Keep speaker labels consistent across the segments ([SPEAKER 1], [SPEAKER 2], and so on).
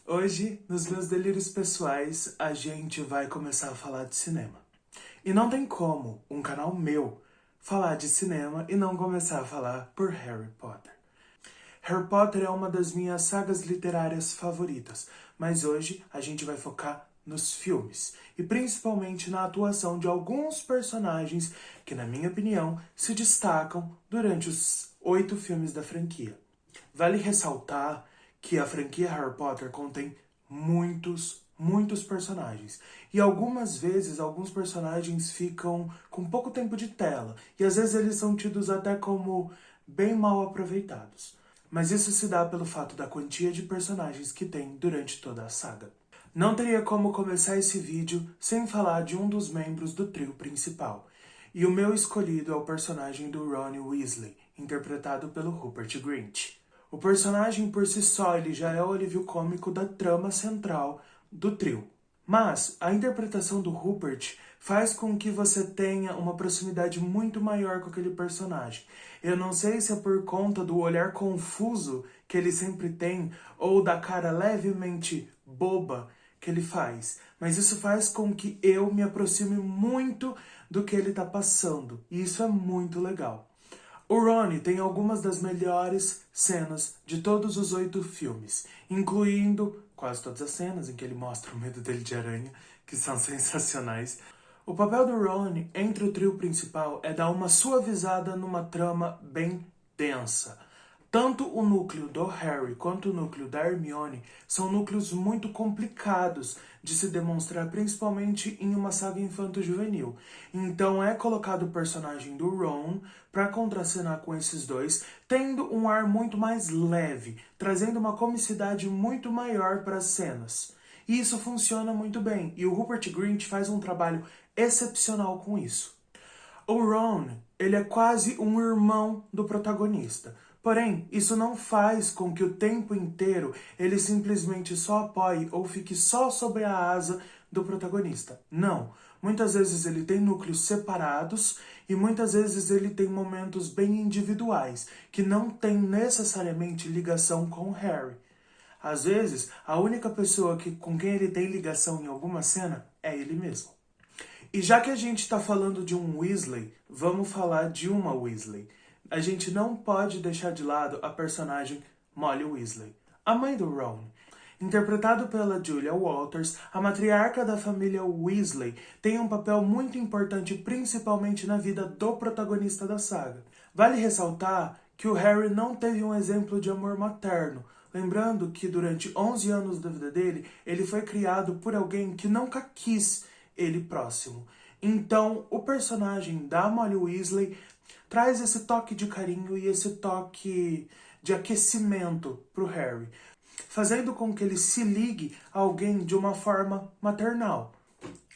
[SPEAKER 1] Hoje, nos meus delírios pessoais, a gente vai começar a falar de cinema. E não tem como um canal meu falar de cinema e não começar a falar por Harry Potter. Harry Potter é uma das minhas sagas literárias favoritas, mas hoje a gente vai focar nos filmes e principalmente na atuação de alguns personagens que, na minha opinião, se destacam durante os 8 filmes da franquia. Vale ressaltar que a franquia Harry Potter contém muitos personagens. E algumas vezes, alguns personagens ficam com pouco tempo de tela. E às vezes eles são tidos até como bem mal aproveitados. Mas isso se dá pelo fato da quantia de personagens que tem durante toda a saga. Não teria como começar esse vídeo sem falar de um dos membros do trio principal. E o meu escolhido é o personagem do Ron Weasley, interpretado pelo Rupert Grint. O personagem por si só ele já é o alívio cômico da trama central do trio. Mas a interpretação do Rupert faz com que você tenha uma proximidade muito maior com aquele personagem. Eu não sei se é por conta do olhar confuso que ele sempre tem ou da cara levemente boba que ele faz, mas isso faz com que eu me aproxime muito do que ele está passando, e isso é muito legal. O Ron tem algumas das melhores cenas de todos os 8 filmes, incluindo quase todas as cenas em que ele mostra o medo dele de aranha, que são sensacionais. O papel do Ron entre o trio principal é dar uma suavizada numa trama bem densa. Tanto o núcleo do Harry quanto o núcleo da Hermione são núcleos muito complicados de se demonstrar, principalmente em uma saga infanto-juvenil. Então é colocado o personagem do Ron para contracenar com esses dois, tendo um ar muito mais leve, trazendo uma comicidade muito maior para as cenas. E isso funciona muito bem, e o Rupert Grint faz um trabalho excepcional com isso. O Ron, ele é quase um irmão do protagonista. Porém, isso não faz com que o tempo inteiro ele simplesmente só apoie ou fique só sobre a asa do protagonista. Não. Muitas vezes ele tem núcleos separados e muitas vezes ele tem momentos bem individuais, que não tem necessariamente ligação com Harry. Às vezes, a única pessoa com quem ele tem ligação em alguma cena é ele mesmo. E já que a gente está falando de um Weasley, vamos falar de uma Weasley. A gente não pode deixar de lado a personagem Molly Weasley, a mãe do Ron. Interpretado pela Julia Walters, a matriarca da família Weasley tem um papel muito importante principalmente na vida do protagonista da saga. Vale ressaltar que o Harry não teve um exemplo de amor materno, lembrando que durante 11 anos da vida dele, ele foi criado por alguém que nunca quis ele próximo. Então, o personagem da Molly Weasley traz esse toque de carinho e esse toque de aquecimento pro Harry, fazendo com que ele se ligue a alguém de uma forma maternal.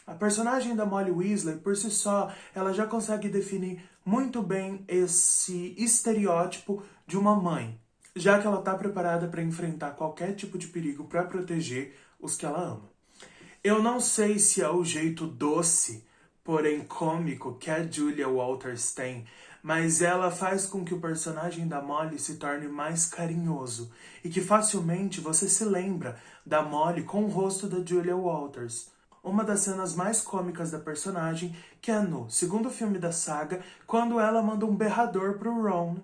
[SPEAKER 1] A personagem da Molly Weasley, por si só, ela já consegue definir muito bem esse estereótipo de uma mãe, já que ela está preparada para enfrentar qualquer tipo de perigo para proteger os que ela ama. Eu não sei se é o jeito doce, porém cômico, que a Julia Walters tem, mas ela faz com que o personagem da Molly se torne mais carinhoso e que facilmente você se lembra da Molly com o rosto da Julia Walters. Uma das cenas mais cômicas da personagem, que é no segundo filme da saga, quando ela manda um berrador pro Ron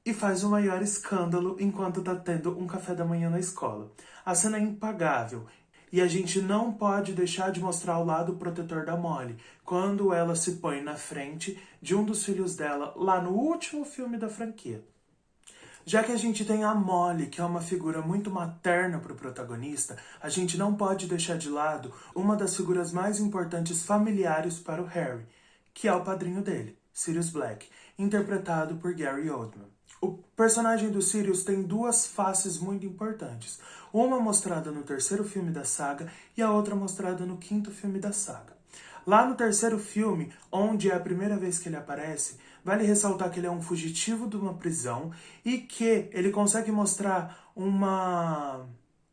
[SPEAKER 1] e faz o maior escândalo enquanto tá tendo um café da manhã na escola. A cena é impagável. E a gente não pode deixar de mostrar o lado protetor da Molly, quando ela se põe na frente de um dos filhos dela, lá no último filme da franquia. Já que a gente tem a Molly, que é uma figura muito materna para o protagonista, a gente não pode deixar de lado uma das figuras mais importantes familiares para o Harry, que é o padrinho dele, Sirius Black, interpretado por Gary Oldman. O personagem do Sirius tem duas faces muito importantes, uma mostrada no terceiro filme da saga e a outra mostrada no quinto filme da saga. Lá no terceiro filme, onde é a primeira vez que ele aparece, vale ressaltar que ele é um fugitivo de uma prisão e que ele consegue mostrar uma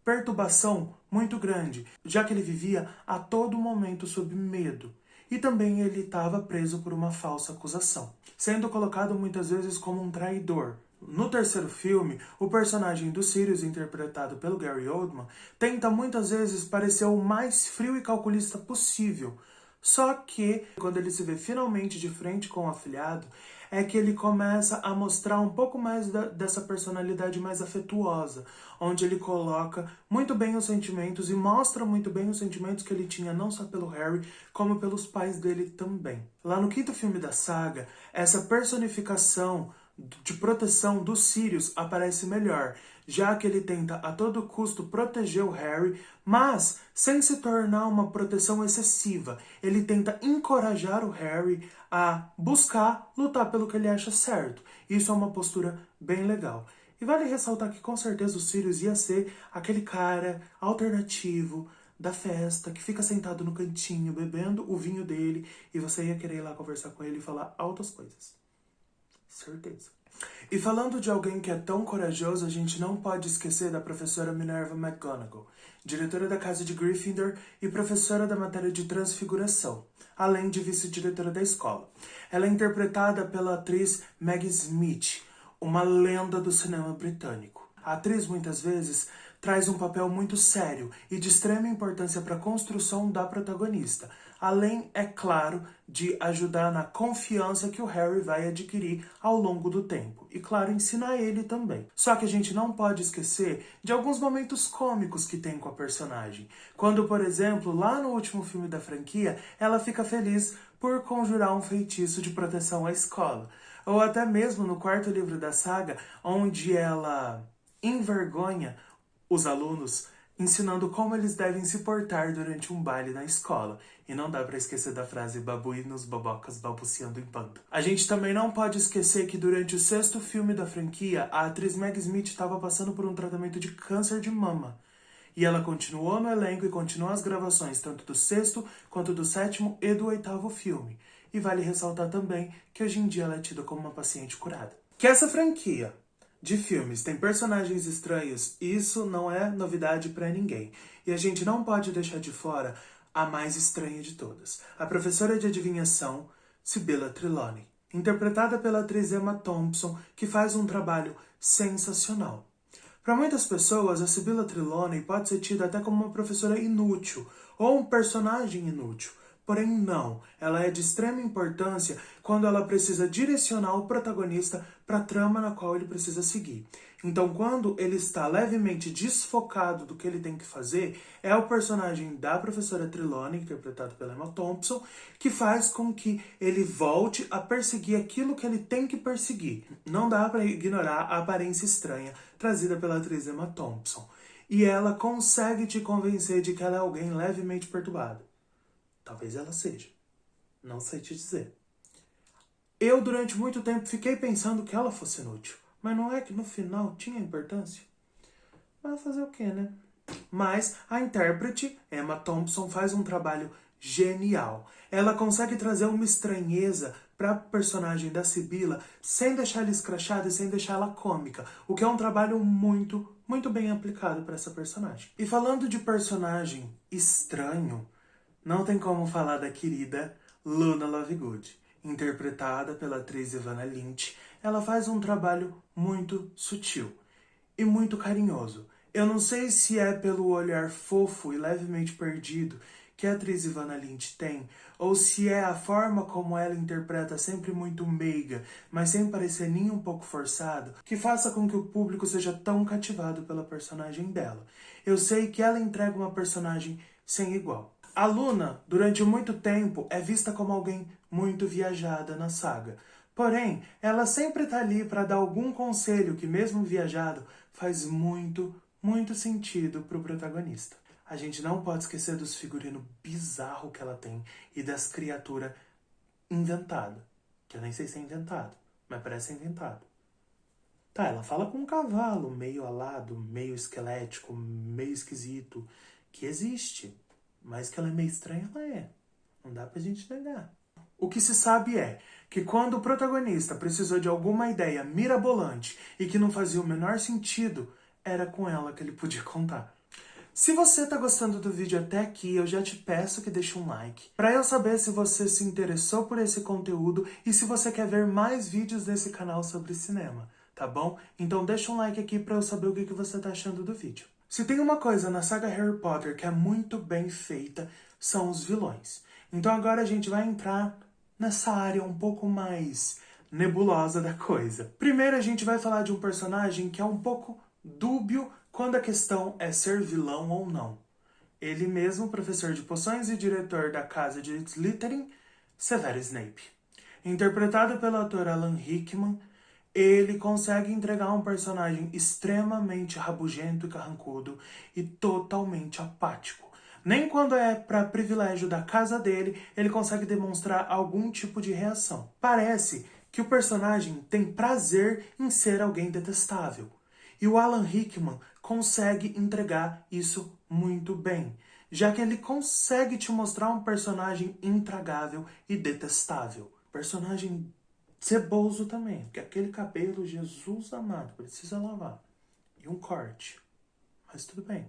[SPEAKER 1] perturbação muito grande, já que ele vivia a todo momento sob medo. E também ele estava preso por uma falsa acusação, sendo colocado muitas vezes como um traidor, No terceiro filme, o personagem do Sirius, interpretado pelo Gary Oldman, tenta muitas vezes parecer o mais frio e calculista possível. Só que, quando ele se vê finalmente de frente com o afilhado, é que ele começa a mostrar um pouco mais dessa personalidade mais afetuosa, onde ele coloca muito bem os sentimentos e mostra muito bem os sentimentos que ele tinha não só pelo Harry, como pelos pais dele também. Lá no quinto filme da saga, essa personificação de proteção do Sirius aparece melhor, já que ele tenta a todo custo proteger o Harry, mas sem se tornar uma proteção excessiva. Ele tenta encorajar o Harry a buscar lutar pelo que ele acha certo. Isso é uma postura bem legal. E vale ressaltar que com certeza o Sirius ia ser aquele cara alternativo da festa, que fica sentado no cantinho, bebendo o vinho dele, e você ia querer ir lá conversar com ele e falar altas coisas. Certeza. E falando de alguém que é tão corajoso, a gente não pode esquecer da professora Minerva McGonagall, diretora da Casa de Gryffindor e professora da matéria de Transfiguração, além de vice-diretora da escola. Ela é interpretada pela atriz Maggie Smith, uma lenda do cinema britânico. A atriz, muitas vezes, traz um papel muito sério e de extrema importância para a construção da protagonista, além, é claro, de ajudar na confiança que o Harry vai adquirir ao longo do tempo. E, claro, ensinar ele também. Só que a gente não pode esquecer de alguns momentos cômicos que tem com a personagem. Quando, por exemplo, lá no último filme da franquia, ela fica feliz por conjurar um feitiço de proteção à escola. Ou até mesmo no quarto livro da saga, onde ela envergonha os alunos, ensinando como eles devem se portar durante um baile na escola. E não dá pra esquecer da frase babuínos bobocas balbuciando em bando. A gente também não pode esquecer que durante o sexto filme da franquia, a atriz Maggie Smith estava passando por um tratamento de câncer de mama. E ela continuou no elenco e continuou as gravações tanto do sexto, quanto do sétimo e do oitavo filme. E vale ressaltar também que hoje em dia ela é tida como uma paciente curada. Que essa franquia de filmes tem personagens estranhos, isso não é novidade pra ninguém. E a gente não pode deixar de fora a mais estranha de todas. A professora de adivinhação, Sibylla Trelawney, interpretada pela atriz Emma Thompson, que faz um trabalho sensacional. Para muitas pessoas, a Sibylla Trelawney pode ser tida até como uma professora inútil, ou um personagem inútil. Porém, não. Ela é de extrema importância quando ela precisa direcionar o protagonista para a trama na qual ele precisa seguir. Então, quando ele está levemente desfocado do que ele tem que fazer, é o personagem da professora Trelawney, interpretado pela Emma Thompson, que faz com que ele volte a perseguir aquilo que ele tem que perseguir. Não dá para ignorar a aparência estranha trazida pela atriz Emma Thompson. E ela consegue te convencer de que ela é alguém levemente perturbado. Talvez ela seja. Não sei te dizer. Eu, durante muito tempo, fiquei pensando que ela fosse inútil. Mas não é que no final tinha importância? Mas fazer o quê, né? Mas a intérprete, Emma Thompson, faz um trabalho genial. Ela consegue trazer uma estranheza para a personagem da Sibylla sem deixar ela escrachada e sem deixar ela cômica. O que é um trabalho muito, muito bem aplicado para essa personagem. E falando de personagem estranho, não tem como falar da querida Luna Lovegood, interpretada pela atriz Evanna Lynch. Ela faz um trabalho muito sutil e muito carinhoso. Eu não sei se é pelo olhar fofo e levemente perdido que a atriz Evanna Lynch tem, ou se é a forma como ela interpreta sempre muito meiga, mas sem parecer nem um pouco forçado, que faça com que o público seja tão cativado pela personagem dela. Eu sei que ela entrega uma personagem sem igual. A Luna, durante muito tempo, é vista como alguém muito viajada na saga. Porém, ela sempre tá ali para dar algum conselho que, mesmo viajado, faz muito, muito sentido pro protagonista. A gente não pode esquecer dos figurinos bizarros que ela tem e das criaturas inventadas. Que eu nem sei se é inventado, mas parece inventado. Tá, ela fala com um cavalo meio alado, meio esquelético, meio esquisito, que existe. Mas que ela é meio estranha, ela é. Não dá pra gente negar. O que se sabe é que quando o protagonista precisou de alguma ideia mirabolante e que não fazia o menor sentido, era com ela que ele podia contar. Se você tá gostando do vídeo até aqui, eu já te peço que deixe um like, para eu saber se você se interessou por esse conteúdo e se você quer ver mais vídeos desse canal sobre cinema, tá tá bom? Então deixa um like aqui pra eu saber o que você tá achando do vídeo. Se tem uma coisa na saga Harry Potter que é muito bem feita, são os vilões. Então agora a gente vai entrar nessa área um pouco mais nebulosa da coisa. Primeiro a gente vai falar de um personagem que é um pouco dúbio quando a questão é ser vilão ou não. Ele mesmo, professor de poções e diretor da casa de Slytherin, Severus Snape. Interpretado pelo ator Alan Rickman, ele consegue entregar um personagem extremamente rabugento e carrancudo e totalmente apático. Nem quando é para privilégio da casa dele, ele consegue demonstrar algum tipo de reação. Parece que o personagem tem prazer em ser alguém detestável. E o Alan Rickman consegue entregar isso muito bem, já que ele consegue te mostrar um personagem intragável e detestável. Personagem ceboso também, porque aquele cabelo, Jesus amado, precisa lavar. E um corte. Mas tudo bem.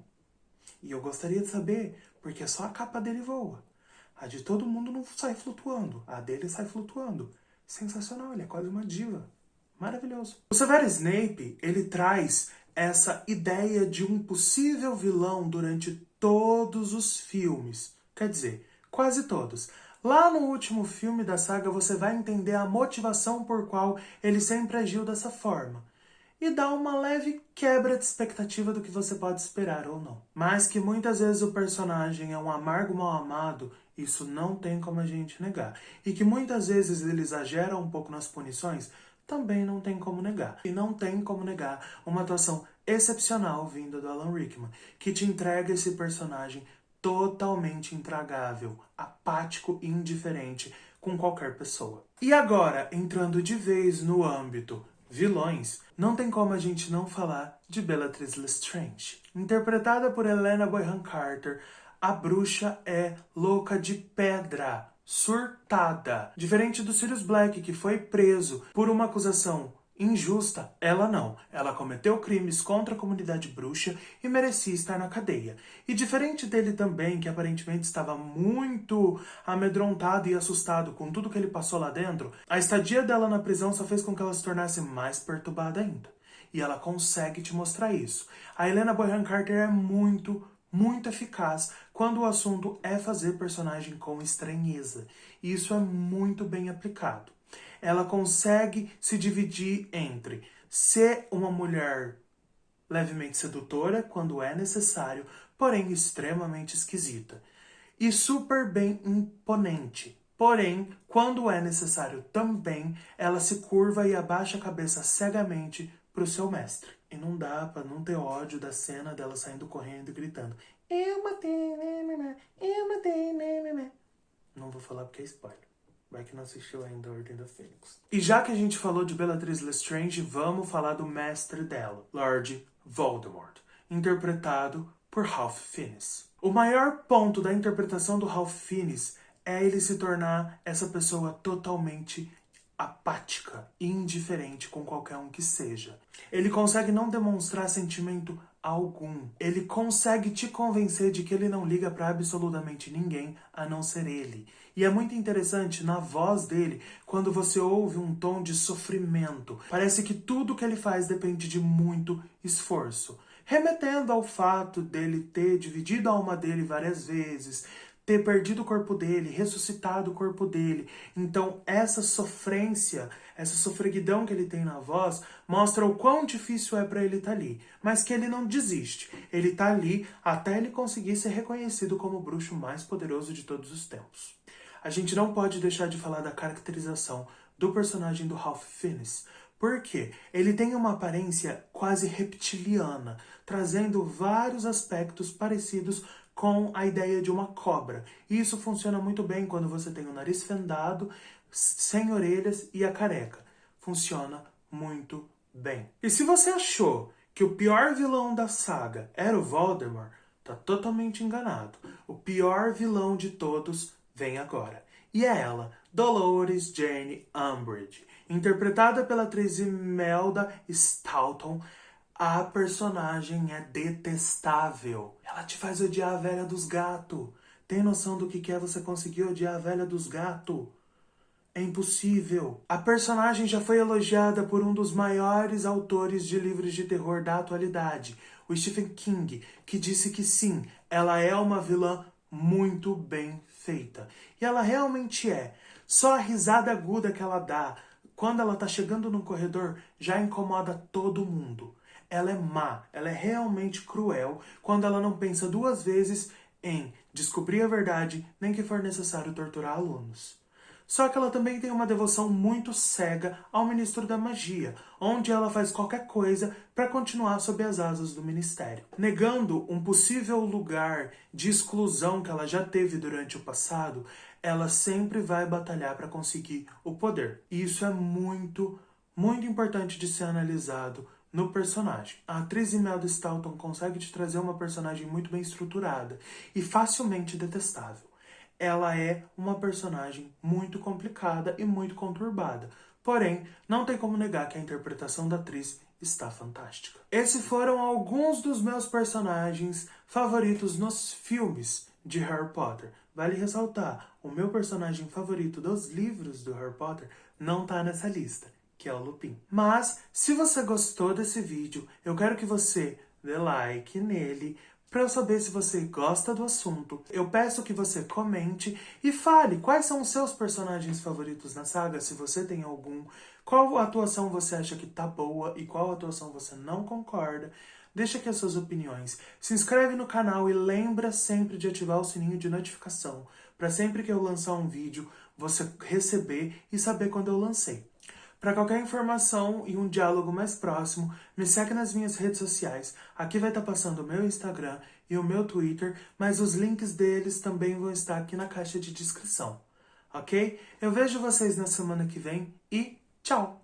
[SPEAKER 1] E eu gostaria de saber, porque só a capa dele voa. A de todo mundo não sai flutuando. A dele sai flutuando. Sensacional, ele é quase uma diva. Maravilhoso. O Severus Snape, ele traz essa ideia de um possível vilão durante todos os filmes. Quer dizer, quase todos. Lá no último filme da saga você vai entender a motivação por qual ele sempre agiu dessa forma. E dá uma leve quebra de expectativa do que você pode esperar ou não. Mas que muitas vezes o personagem é um amargo mal amado, isso não tem como a gente negar. E que muitas vezes ele exagera um pouco nas punições, também não tem como negar. E não tem como negar uma atuação excepcional vinda do Alan Rickman, que te entrega esse personagem totalmente intragável, apático e indiferente com qualquer pessoa. E agora, entrando de vez no âmbito vilões, não tem como a gente não falar de Bellatrix Lestrange. Interpretada por Helena Bonham Carter, a bruxa é louca de pedra, surtada. Diferente do Sirius Black, que foi preso por uma acusação injusta, ela não. Ela cometeu crimes contra a comunidade bruxa e merecia estar na cadeia. E diferente dele também, que aparentemente estava muito amedrontado e assustado com tudo que ele passou lá dentro, a estadia dela na prisão só fez com que ela se tornasse mais perturbada ainda. E ela consegue te mostrar isso. A Helena Bonham Carter é muito eficaz quando o assunto é fazer personagem com estranheza. E isso é muito bem aplicado. Ela consegue se dividir entre ser uma mulher levemente sedutora quando é necessário, porém extremamente esquisita, e super bem imponente. Porém, quando é necessário também, ela se curva e abaixa a cabeça cegamente para o seu mestre. E não dá para não ter ódio da cena dela saindo correndo e gritando: eu matei, eu matei. Não vou falar porque é spoiler. Vai que não assistiu ainda a Ordem da Fênix. E já que a gente falou de Bellatrix Lestrange, vamos falar do mestre dela, Lord Voldemort, interpretado por Ralph Fiennes. O maior ponto da interpretação do Ralph Fiennes é ele se tornar essa pessoa totalmente apática e indiferente com qualquer um que seja. Ele consegue não demonstrar sentimento algum. Ele consegue te convencer de que ele não liga para absolutamente ninguém a não ser ele. E é muito interessante na voz dele, quando você ouve um tom de sofrimento. Parece que tudo que ele faz depende de muito esforço. Remetendo ao fato dele ter dividido a alma dele várias vezes, ter perdido o corpo dele, ressuscitado o corpo dele. Então, essa sofrência, essa sofreguidão que ele tem na voz, mostra o quão difícil é para ele estar ali. Mas que ele não desiste. Ele está ali até ele conseguir ser reconhecido como o bruxo mais poderoso de todos os tempos. A gente não pode deixar de falar da caracterização do personagem do Ralph Fiennes. Por quê? Ele tem uma aparência quase reptiliana, trazendo vários aspectos parecidos com a ideia de uma cobra. E isso funciona muito bem quando você tem o nariz fendado, sem orelhas e a careca. Funciona muito bem. E se você achou que o pior vilão da saga era o Voldemort, tá totalmente enganado. O pior vilão de todos vem agora. E é ela, Dolores Jane Umbridge, interpretada pela atriz Imelda Staunton. A personagem é detestável. Ela te faz odiar a velha dos gatos. Tem noção do que é você conseguir odiar a velha dos gatos? É impossível. A personagem já foi elogiada por um dos maiores autores de livros de terror da atualidade, o Stephen King, que disse que sim, ela é uma vilã muito bem feita. E ela realmente é. Só a risada aguda que ela dá quando ela tá chegando no corredor já incomoda todo mundo. Ela é má, ela é realmente cruel quando ela não pensa duas vezes em descobrir a verdade, nem que for necessário torturar alunos. Só que ela também tem uma devoção muito cega ao ministro da magia, onde ela faz qualquer coisa para continuar sob as asas do ministério. Negando um possível lugar de exclusão que ela já teve durante o passado, ela sempre vai batalhar para conseguir o poder. E isso é muito importante de ser analisado no personagem. A atriz Imelda Staunton consegue te trazer uma personagem muito bem estruturada e facilmente detestável. Ela é uma personagem muito complicada e muito conturbada. Porém, não tem como negar que a interpretação da atriz está fantástica. Esses foram alguns dos meus personagens favoritos nos filmes de Harry Potter. Vale ressaltar, o meu personagem favorito dos livros do Harry Potter não tá nessa lista, que é o Lupin. Mas, se você gostou desse vídeo, eu quero que você dê like nele, para eu saber se você gosta do assunto. Eu peço que você comente e fale quais são os seus personagens favoritos na saga, se você tem algum, qual atuação você acha que tá boa e qual atuação você não concorda. Deixa aqui as suas opiniões. Se inscreve no canal e lembra sempre de ativar o sininho de notificação, para sempre que eu lançar um vídeo, você receber e saber quando eu lancei. Para qualquer informação e um diálogo mais próximo, me segue nas minhas redes sociais. Aqui vai estar passando o meu Instagram e o meu Twitter, mas os links deles também vão estar aqui na caixa de descrição. Ok? Eu vejo vocês na semana que vem e tchau!